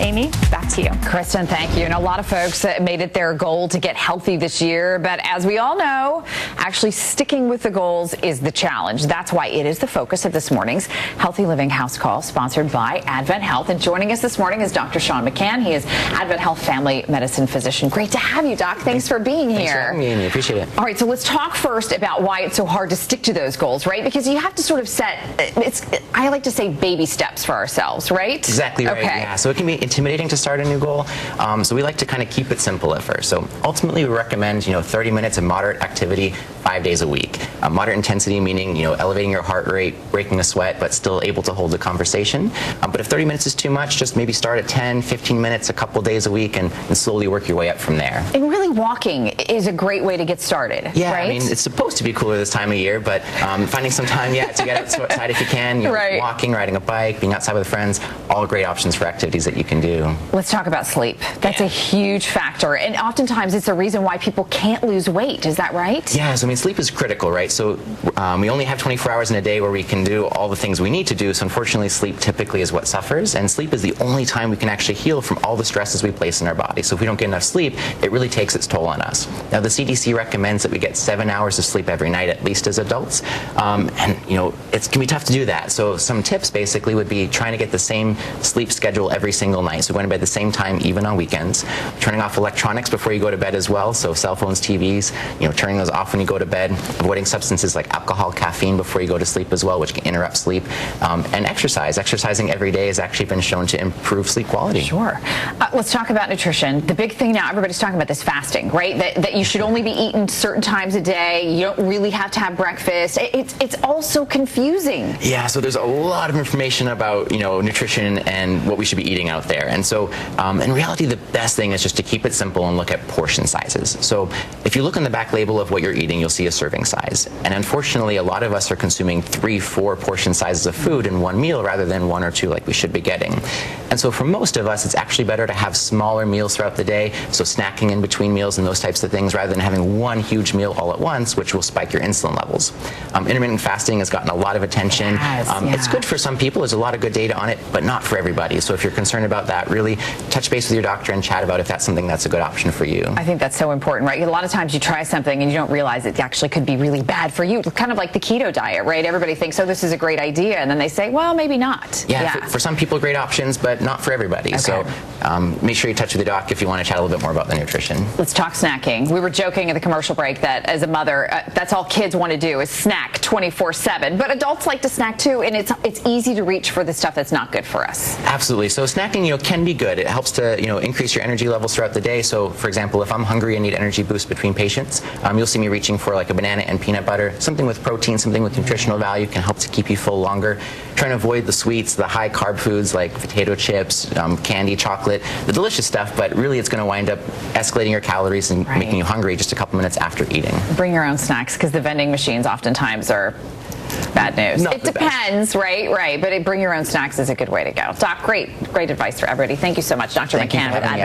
Amy, back to you. Kristen, thank you. And a lot of folks made it their goal to get healthy this year, but as we all know, actually sticking with the goals is the challenge. That's why it is the focus of this morning's Healthy Living House Call, sponsored by Advent Health. And joining us this morning is Dr. Sean McCann. He is Advent Health family medicine physician. Great to have you, Doc. Thanks for being here. Thanks for having me, Amy. Appreciate it. All right, so let's talk first about why it's so hard to stick to those goals, right? Because you have to sort of set, I like to say, baby steps for ourselves, right? Exactly right. Okay. Yeah. So it can be intimidating to start a new goal. So we like to kind of keep it simple at first. So ultimately, we recommend 30 minutes of moderate activity 5 days a week. Moderate intensity meaning elevating your heart rate, breaking a sweat, but still able to hold a conversation. But if 30 minutes is too much, just maybe start at 10, 15 minutes a couple days a week, and slowly work your way up from there. And really, walking is a great way to get started. Yeah, right? I mean, it's supposed to be cooler this time of year, but finding some time, to get outside if you can. Right. Walking, riding a bike, being outside with friends, all great options for activities that you can do. Let's talk about sleep. That's a huge factor, and oftentimes it's the reason why people can't lose weight. Is that right? Yeah, so I mean, sleep is critical, right? So we only have 24 hours in a day where we can do all the things we need to do, so unfortunately sleep typically is what suffers, and sleep is the only time we can actually heal from all the stresses we place in our body. So if we don't get enough sleep, it really takes its toll on us. Now the CDC recommends that we get 7 hours of sleep every night, at least as adults, and it can be tough to do that. So some tips basically would be trying to get the same sleep schedule every single night. So going to bed the same time, even on weekends. Turning off electronics before you go to bed as well. So cell phones, TVs, turning those off when you go to bed. Avoiding substances like alcohol, caffeine before you go to sleep as well, which can interrupt sleep. And exercise. Exercising every day has actually been shown to improve sleep quality. Sure. Let's talk about nutrition. The big thing now, everybody's talking about this fasting, right? That you should only be eating certain times a day. You don't really have to have breakfast. It's all so confusing. Yeah, so there's a lot of information about nutrition and what we should be eating out there. And so in reality, the best thing is just to keep it simple and look at portion sizes. So if you look on the back label of what you're eating, you'll see a serving size. And unfortunately, a lot of us are consuming 3-4 portion sizes of food in one meal rather than 1 or 2 like we should be getting. And so for most of us, it's actually better to have smaller meals throughout the day, so snacking in between meals and those types of things, rather than having one huge meal all at once, which will spike your insulin levels. Intermittent fasting has gotten a lot of attention. It's good for some people. There's a lot of good data on it, but not for everybody. So if you're concerned about that, really touch base with your doctor and chat about if that's something that's a good option for you. I think that's so important, right? A lot of times you try something and you don't realize it actually could be really bad for you. Kind of like the keto diet, right? Everybody thinks, oh, this is a great idea, and then they say, well, maybe not. Yeah. For some people, great options, but not for everybody. Okay. So make sure you touch with the doc if you want to chat a little bit more about the nutrition. Let's talk snacking. We were joking at the commercial break that as a mother, that's all kids want to do is snack 24/7. But adults like to snack too, and it's easy to reach for the stuff that's not good for us. Absolutely. So snacking, can be good. It helps to, increase your energy levels throughout the day. So, for example, if I'm hungry and need energy boost between patients, you'll see me reaching for like a banana and peanut butter. Something with protein, something with nutritional value can help to keep you full longer. Trying to avoid the sweets, the high carb foods like potato chips, candy, chocolate, the delicious stuff, but really it's going to wind up escalating your calories and making you hungry just a couple minutes after eating. Bring your own snacks, because the vending machines oftentimes are bad news. It depends, right? But bring your own snacks is a good way to go. Doc, great advice for everybody. Thank you so much, Dr. McCann with Advent.